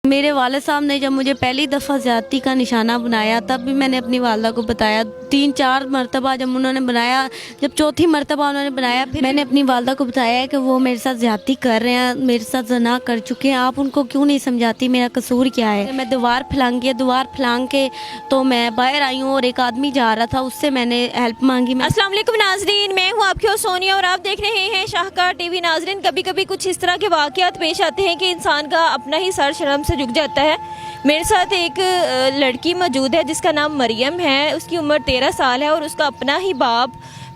میرے والد صاحب نے جب مجھے پہلی دفعہ زیادتی کا نشانہ بنایا تب بھی میں نے اپنی والدہ کو بتایا، 3-4 مرتبہ جب انہوں نے بنایا، جب چوتھی مرتبہ انہوں نے بنایا پھر میں نے اپنی والدہ کو بتایا ہے کہ وہ میرے ساتھ زیادتی کر رہے ہیں، میرے ساتھ زنا کر چکے ہیں، آپ ان کو کیوں نہیں سمجھاتی میرا قصور کیا ہے۔ میں دیوار پھلانگ کے تو میں باہر آئی ہوں اور ایک آدمی جا رہا تھا، اس سے میں نے ہیلپ مانگی۔ السلام علیکم ناظرین، میں ہوں آپ کی سونیا اور آپ دیکھ رہے ہیں شاہکار ٹی وی۔ ناظرین، کبھی کبھی کچھ اس طرح کے واقعات پیش آتے ہیں کہ انسان کا اپنا ہی سر شرم سے جھک جاتا ہے۔ میرے ساتھ ایک لڑکی موجود ہے جس کا نام مریم ہے، اس کی عمر 13 سال ہے اور اس کا اپنا ہی باپ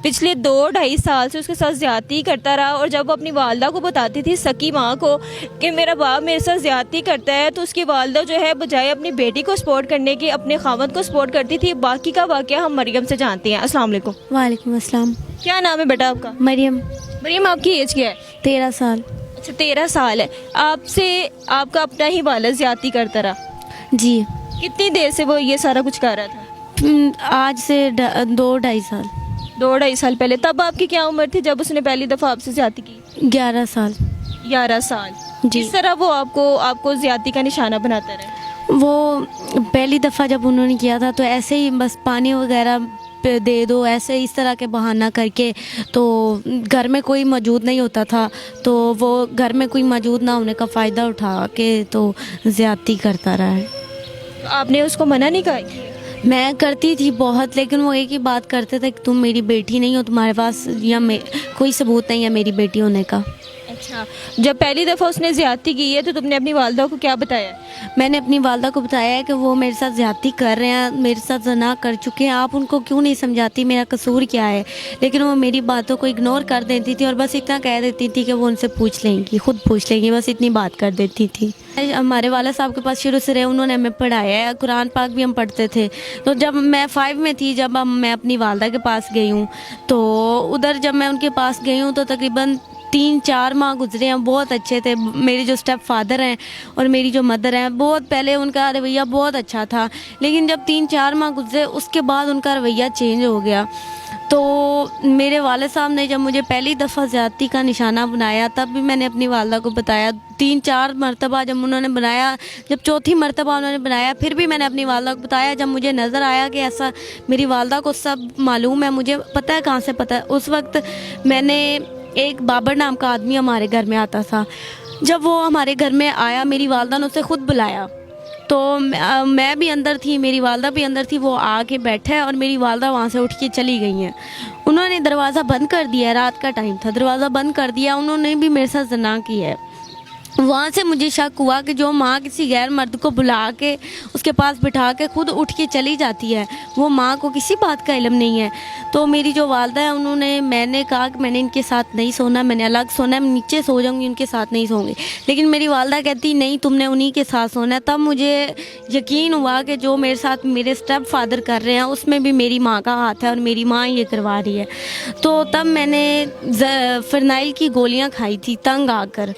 پچھلے 2-2.5 سال سے اس کے ساتھ زیادتی کرتا رہا، اور جب وہ اپنی والدہ کو بتاتی تھی، سکی ماں کو، کہ میرا باپ میرے ساتھ زیادتی کرتا ہے، تو اس کی والدہ جو ہے بجائے اپنی بیٹی کو سپورٹ کرنے کے اپنے خاوند کو سپورٹ کرتی تھی۔ باقی کا واقعہ ہم مریم سے جانتے ہیں۔ السلام علیکم۔ وعلیکم السلام۔ کیا نام ہے بیٹا آپ کا؟ مریم، مریم، آپ کی ایج کیا ہے؟ 13 سال۔ اچھا، 13 سال ہے۔ آپ سے آپ کا اپنا ہی والد زیادتی کرتا رہا؟ جی، کتنی دیر سے وہ یہ سارا کچھ کر رہا تھا؟ آج سے 2-2.5 سال۔ 2-2.5 سال پہلے۔ تب آپ کی کیا عمر تھی جب اس نے پہلی دفعہ آپ سے زیادتی کی؟ 11 سال۔ 11 سال۔ جی۔ کس طرح وہ آپ کو زیادتی کا نشانہ بناتا رہا؟ وہ پہلی دفعہ جب انہوں نے کیا تھا تو ایسے ہی بس پانی وغیرہ پہ دے دو، ایسے اس طرح کے بہانہ کر کے، تو گھر میں کوئی موجود نہیں ہوتا تھا تو وہ گھر میں کوئی موجود نہ ہونے کا فائدہ اٹھا کے تو زیادتی کرتا رہا ہے۔ آپ نے اس کو منع نہیں کہا؟ میں کرتی تھی بہت، لیکن وہ ایک ہی بات کرتے تھے کہ تم میری بیٹی نہیں ہو، تمہارے پاس کوئی ثبوت نہیں ہے میری بیٹی ہونے کا۔ اچھا، جب پہلی دفعہ اس نے زیادتی کی ہے تو تم نے اپنی والدہ کو کیا بتایا؟ میں نے اپنی والدہ کو بتایا ہے کہ وہ میرے ساتھ زیادتی کر رہے ہیں، میرے ساتھ زنا کر چکے ہیں، آپ ان کو کیوں نہیں سمجھاتی میرا قصور کیا ہے، لیکن وہ میری باتوں کو اگنور کر دیتی تھی اور بس اتنا کہہ دیتی تھی کہ وہ ان سے پوچھ لیں گی، خود پوچھ لیں گی، بس اتنی بات کر دیتی تھی۔ ہمارے والد صاحب کے پاس شروع سے رہے، انہوں نے ہمیں پڑھایا ہے، قرآن پاک بھی ہم پڑھتے تھے۔ تو جب میں 5 میں تھی، جب میں اپنی والدہ کے پاس گئی ہوں، تو ادھر جب میں ان کے پاس گئی ہوں تو تقریباً 3-4 ماہ گزرے ہیں، بہت اچھے تھے۔ میرے جو اسٹیپ فادر ہیں اور میری جو مدر ہیں، بہت پہلے ان کا رویہ بہت اچھا تھا، لیکن جب 3-4 ماہ گزرے اس کے بعد ان کا رویہ چینج ہو گیا۔ تو میرے والد صاحب نے جب مجھے پہلی دفعہ زیادتی کا نشانہ بنایا تب بھی میں نے اپنی والدہ کو بتایا، 3-4 مرتبہ جب انہوں نے بنایا، جب چوتھی مرتبہ انہوں نے بنایا پھر بھی میں نے اپنی والدہ کو بتایا۔ جب مجھے نظر آیا کہ ایسا، میری والدہ کو سب معلوم ہے، مجھے پتہ ہے کہاں سے پتہ ہے، اس وقت میں نے، ایک بابر نام کا آدمی ہمارے گھر میں آتا تھا، جب وہ ہمارے گھر میں آیا میری والدہ نے اسے خود بلایا، تو میں بھی اندر تھی، میری والدہ بھی اندر تھی، وہ آ کے بیٹھے اور میری والدہ وہاں سے اٹھ کے چلی گئی ہیں۔ انہوں نے دروازہ بند کر دیا، رات کا ٹائم تھا، دروازہ بند کر دیا، انہوں نے بھی میرے ساتھ زنا کی ہے۔ وہاں سے مجھے شک ہوا کہ جو ماں کسی غیر مرد کو بلا کے اس کے پاس بٹھا کے خود اٹھ کے چلی جاتی ہے، وہ ماں کو کسی بات کا علم نہیں ہے۔ تو میری جو والدہ ہے انہوں نے، میں نے کہا کہ میں نے ان کے ساتھ نہیں سونا، میں نے الگ سونا ہے، میں نیچے سو جاؤں گی، ان کے ساتھ نہیں سوں گی، لیکن میری والدہ کہتی نہیں تم نے انہی کے ساتھ سونا ہے۔ تب مجھے یقین ہوا کہ جو میرے ساتھ میرے اسٹیپ فادر کر رہے ہیں اس میں بھی میری ماں کا ہاتھ ہے اور میری ماں یہ کروا رہی ہے۔ تو تب میں نے فرنائل کی گولیاں کھائی تھی تنگ آ کر۔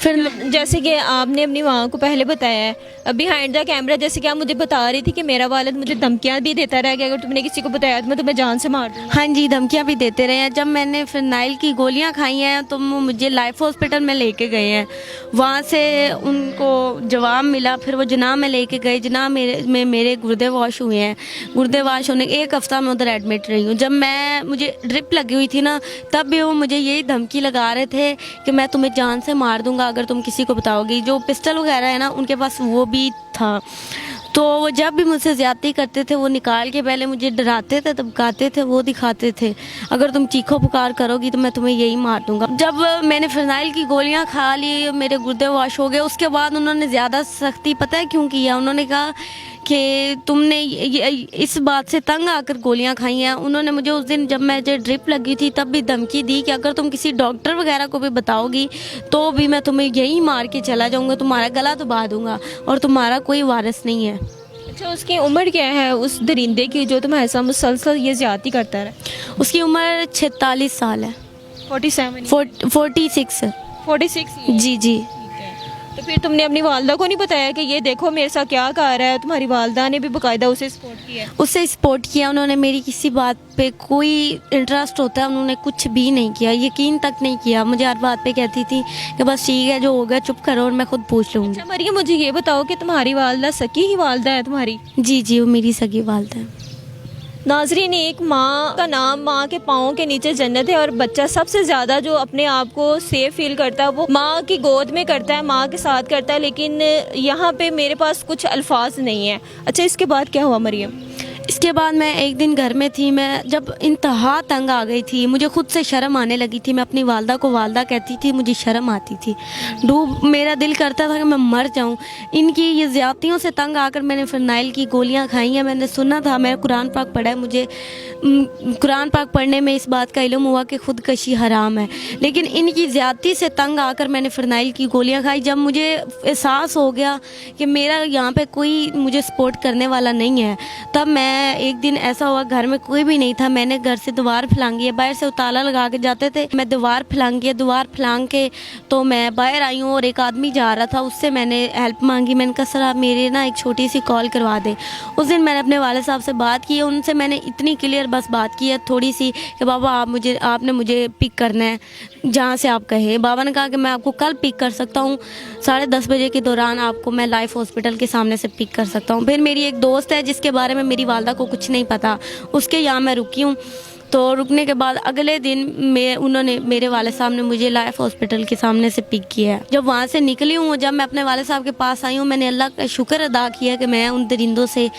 پھر جیسے کہ آپ نے اپنی ماں کو پہلے بتایا ہے بیہائنڈ دا کیمرہ، جیسے کہ آپ مجھے بتا رہی تھی کہ میرا والد مجھے دھمکیاں بھی دیتا رہا کہ اگر تم نے کسی کو بتایا تو میں تمہیں جان سے مار دوں گا۔ ہاں جی، دھمکیاں بھی دیتے رہے ہیں۔ جب میں نے فرنائل کی گولیاں کھائی ہیں تو وہ مجھے لائف ہاسپٹل میں لے کے گئے ہیں، وہاں سے ان کو جواب ملا، پھر وہ جناح میں لے کے گئے، جناح میں میرے گردے واش ہوئے ہیں، گردے واش ہونے 1 ہفتہ میں ادھر ایڈمٹ رہی ہوں۔ جب مجھے ڈرپ لگی ہوئی تھی نا، تب بھی وہ مجھے یہی دھمکی لگا رہے تھے کہ میں تمہیں جان سے مار دوں گا اگر تم کسی کو بتاؤ گی۔ جو پسٹل وغیرہ ہے نا ان کے پاس وہ بھی تھا، تو وہ جب بھی مجھ سے زیادتی کرتے تھے وہ نکال کے پہلے مجھے ڈراتے تھے، دھمکاتے تھے، وہ دکھاتے تھے اگر تم چیخو پکار کرو گی تو میں تمہیں یہی مار دوں گا۔ جب میں نے فرنائل کی گولیاں کھا لی، میرے گردے واش ہو گئے، اس کے بعد انہوں نے زیادہ سختی پتہ ہے کیوں کیا؟ انہوں نے کہا کہ تم نے اس بات سے تنگ آ کر گولیاں کھائی ہیں۔ انہوں نے مجھے اس دن جب مجھے ڈرپ لگی تھی تب بھی دھمکی دی کہ اگر تم کسی ڈاکٹر وغیرہ کو بھی بتاؤ گی تو بھی میں تمہیں یہی مار کے چلا جاؤں گا، تمہارا گلا دبا دوں گا اور تمہارا کوئی وارث نہیں ہے۔ اچھا، اس کی عمر کیا ہے اس درندے کی جو تمہارے ساتھ مسلسل یہ زیادتی کرتا رہا؟ اس کی عمر 46 سال ہے۔ 47 46 46 جی جی۔ ٹھیک ہے۔ तो फिर तुमने अपनी वालदा को नहीं बताया कि ये देखो मेरे साथ क्या कर रहा है? तुम्हारी वालदा ने भी बाकायदा उसे सपोर्ट किया है? उससे सपोर्ट किया उन्होंने, मेरी किसी बात पे कोई इंटरेस्ट होता है उन्होंने कुछ भी नहीं किया, यकीन तक नहीं किया। मुझे हर बात पे कहती थी कि बस ठीक है जो होगा चुप करो और मैं खुद पूछ लूँगी। अच्छा मरियम, मुझे ये बताओ कि तुम्हारी वालदा सकी ही वालदा है तुम्हारी? जी जी, वो मेरी सगी वालदा है। नाजरीन, एक माँ का नाम माँ के पाँव के नीचे जन्नत है, और बच्चा सबसे ज़्यादा जो अपने आप को सेफ फील करता है वो माँ की गोद में करता है, माँ के साथ करता है। लेकिन यहाँ पे मेरे पास कुछ अल्फाज नहीं है। अच्छा, इसके बाद क्या हुआ मरियम? इसके बाद मैं एक दिन घर में थी, मैं जब इंतहा तंग आ गई थी, मुझे खुद से शर्म आने लगी थी। मैं अपनी वालदा को वालदा कहती थी, मुझे शर्म आती थी, मेरा दिल करता था कि मैं मर जाऊं। इनकी ये ज़्यादतियों से तंग आकर मैंने फिनाइल की गोलियां खाई हैं। मैंने सुना था, मैं कुरान पाक पढ़ा है, मुझे कुरान पाक पढ़ने में इस बात का इल्म हुआ कि खुदकशी हराम है, लेकिन इनकी ज़्यादती से तंग आकर मैंने फिनाइल की गोलियाँ खाई। जब मुझे एहसास हो गया कि मेरा यहाँ पर कोई मुझे सपोर्ट करने वाला नहीं है, तब मैं एक दिन ऐसा हुआ, घर में कोई भी नहीं था, मैंने घर से दीवार फैलांगी है, बाहर से ताला लगा के जाते थे, मैं दीवार फैलांगी है, दीवार फैलांग के तो मैं बाहर आई हूँ और एक आदमी जा रहा था, उससे मैंने हेल्प मांगी। मैंने कहा सर आप मेरे ना एक छोटी सी कॉल करवा दें। उस दिन मैंने अपने वाले साहब से बात की है, उनसे मैंने इतनी क्लियर बस बात की है थोड़ी सी कि बाबा आपने मुझे पिक करना है जहाँ से आप कहें। बाबा ने कहा कि मैं आपको कल पिक कर सकता हूँ, 10:30 बजे के दौरान आपको मैं लाइफ हॉस्पिटल के सामने से पिक कर सकता हूँ। फिर मेरी एक दोस्त है जिसके बारे में मेरी वालदा को कुछ नहीं पता, उसके यहाँ मैं रुकी हूँ। तो रुकने के बाद अगले दिन उन्होंने मेरे वाले साहब ने मुझे लाइफ हॉस्पिटल के सामने से पिक किया है। जब वहाँ से निकली हूँ, जब मैं अपने वाले साहब के पास आई हूँ, मैंने अल्लाह का शुक्र अदा किया कि मैं उन दरिंदों से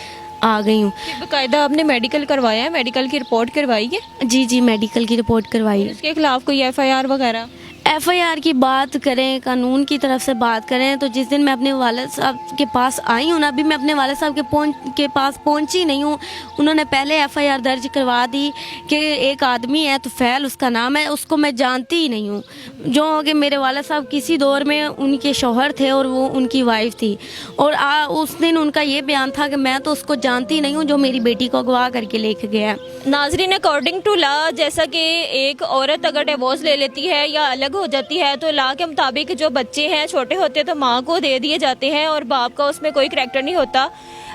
आ गई हूँ। बाकायदा आपने मेडिकल करवाया है? मेडिकल की रिपोर्ट करवाई है? जी जी, मेडिकल की रिपोर्ट करवाई है। इसके खिलाफ कोई FIR वगैरह? FIR की बात करें, कानून की तरफ से बात करें, तो जिस दिन मैं अपने वालिद साहब के पास आई हूँ ना, अभी मैं अपने वालिद साहब के पास पहुँची नहीं हूँ, उन्होंने पहले FIR दर्ज करवा दी कि एक आदमी है तुफैल उसका नाम है, उसको मैं जानती ही नहीं हूँ। जो कि मेरे वालिद साहब किसी दौर में उनके शौहर थे और वो उनकी वाइफ थी, और उस दिन उनका ये बयान था कि मैं तो उसको जानती नहीं हूँ जो मेरी बेटी को अगवा करके लेके गया। नाजरीन, अकॉर्डिंग टू लॉ, जैसा कि एक औरत अगर डिवोर्स ले लेती है या अलग हो जाती है तो लॉ के मुताबिक जो बच्चे हैं छोटे होते हैं तो माँ को दे दिए जाते हैं और बाप का उसमें कोई करैक्टर नहीं होता।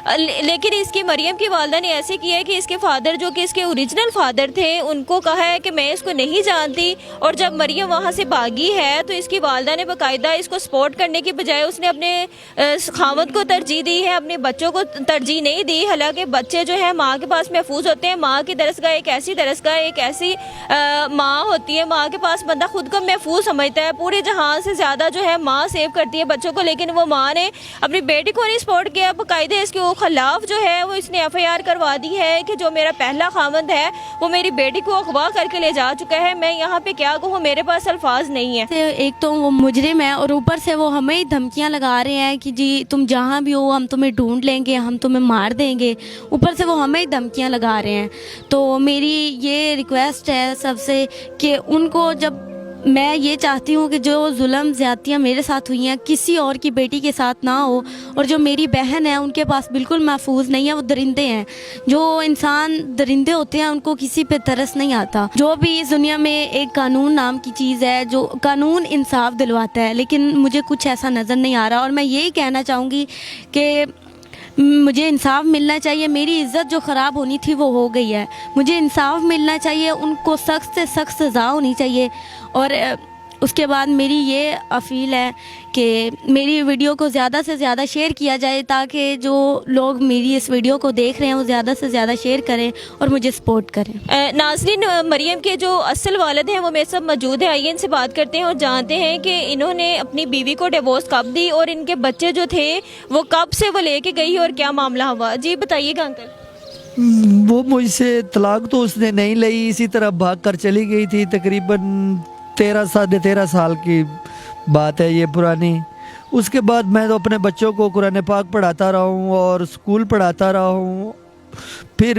लेकिन इसकी मरियम की वालदा ने ऐसे किया है कि इसके फादर जो कि इसके ओरिजिनल फादर थे उनको कहा है कि मैं इसको नहीं जानती, और जब मरियम वहाँ से भागी है तो इसकी वालदा ने बाकायदा इसको सपोर्ट करने की बजाय उसने अपने खावत को तरजीह दी है, अपने बच्चों को तरजीह नहीं दी। हालांकि बच्चे जो है माँ के पास महफूज होते हैं। माँ की दरसगाह एक ऐसी दरसगाह, एक ऐसी माँ होती है, माँ के पास बंदा खुद को महफूज समझता है। पूरे जहां से ज़्यादा जो है माँ सेव करती है बच्चों को, लेकिन वो माँ ने अपनी बेटी को नहीं सपोर्ट किया। बाकायदा इसके खिलाफ जो है वो इसने FIR करवा दी है कि जो मेरा पहला खामद है वो मेरी बेटी को अगवा करके ले जा चुका है। मैं यहाँ पे क्या कहूँ, मेरे पास अल्फाज नहीं है। एक तो वो मुजरिम है और ऊपर से वो हमें ही धमकियाँ लगा रहे हैं कि जी तुम जहाँ भी हो हम तुम्हें ढूंढ लेंगे, हम तुम्हें मार देंगे। ऊपर से वो हमें ही धमकियाँ लगा रहे हैं। तो मेरी ये रिक्वेस्ट है सबसे कि उनको, जब मैं ये चाहती हूँ कि जो जुल्म ज़्यादतियाँ मेरे साथ हुई हैं किसी और की बेटी के साथ ना हो, और जो मेरी बहन है उनके पास बिल्कुल महफूज नहीं है, वो दरिंदे हैं। जो इंसान दरिंदे होते हैं उनको किसी पे तरस नहीं आता। जो भी इस दुनिया में एक कानून नाम की चीज़ है, जो कानून इंसाफ दिलवाता है, लेकिन मुझे कुछ ऐसा नज़र नहीं आ रहा। और मैं यही कहना चाहूँगी कि मुझे इंसाफ मिलना चाहिए। मेरी इज़्ज़त जो ख़राब होनी थी वो हो गई है, मुझे इंसाफ मिलना चाहिए, उनको सख्त से सख्त सज़ा होनी चाहिए। और उसके बाद मेरी ये अपील है कि मेरी वीडियो को ज़्यादा से ज़्यादा शेयर किया जाए ताकि जो लोग मेरी इस वीडियो को देख रहे हैं वो ज़्यादा से ज़्यादा शेयर करें और मुझे सपोर्ट करें। नाज़रीन, मरियम के जो असल वालिद हैं वो मेरे साथ मौजूद है। आइए इनसे बात करते हैं और जानते हैं कि इन्होंने अपनी बीवी को डिवोर्स कब दी और इनके बच्चे जो थे वो कब से वो लेके गई और क्या मामला हुआ। जी बताइएगा अंकल। वो मुझसे तलाक तो उसने नहीं ली, इसी तरह भाग कर चली गई थी। तकरीबन 13 साल की बात है ये पुरानी। उसके बाद मैं तो अपने बच्चों को कुरान पाक पढ़ाता रहा हूँ और स्कूल पढ़ाता रहा हूँ। फिर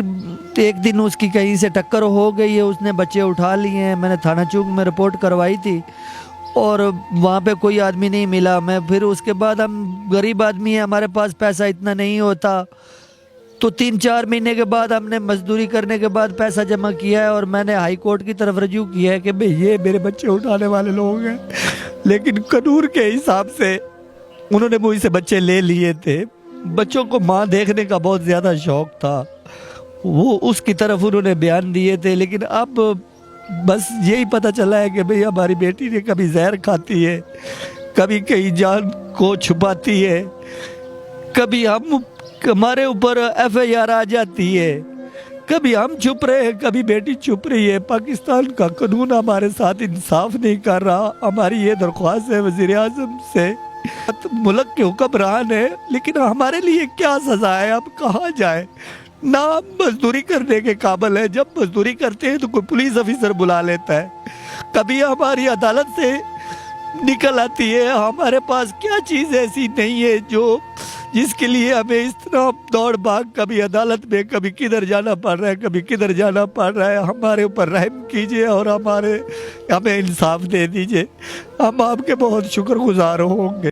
एक दिन उसकी कहीं से टक्कर हो गई है, उसने बच्चे उठा लिए हैं। मैंने थाना चौक में रिपोर्ट करवाई थी और वहाँ पे कोई आदमी नहीं मिला। मैं फिर उसके बाद, हम गरीब आदमी हैं, हमारे पास पैसा इतना नहीं होता, तो 3-4 महीने के बाद हमने मजदूरी करने के बाद पैसा जमा किया है और मैंने हाई कोर्ट की तरफ रजू किया है कि भाई ये मेरे बच्चे उठाने वाले लोग हैं। लेकिन कानून के हिसाब से उन्होंने मुझसे बच्चे ले लिए थे। बच्चों को माँ देखने का बहुत ज़्यादा शौक था, वो उसकी तरफ उन्होंने बयान दिए थे। लेकिन अब बस यही पता चला है कि भाई हमारी बेटी ने कभी जहर खाती है, कभी कहीं जान को छुपाती है, कभी हमारे ऊपर FIR आ जाती है, कभी हम चुप रहे हैं, कभी बेटी चुप रही है। पाकिस्तान का कानून हमारे साथ इंसाफ नहीं कर रहा। हमारी ये दरख्वास्त है वज़ीर आज़म से, मुल्क के हुक्मरान है, लेकिन हमारे लिए क्या सज़ा है, अब कहाँ जाए। ना हम मजदूरी करने के काबिल है, जब मजदूरी करते हैं तो कोई पुलिस ऑफिसर बुला लेता है, कभी हमारी अदालत से निकल आती है। हमारे पास क्या चीज़ ऐसी नहीं है जो जिसके लिए हमें इस तरह दौड़ भाग, कभी अदालत में, कभी किधर जाना पड़ रहा है, कभी किधर जाना पड़ रहा है। हमारे ऊपर रहम कीजिए और हमें इंसाफ दे दीजिए, हम आपके बहुत शुक्रगुजार होंगे।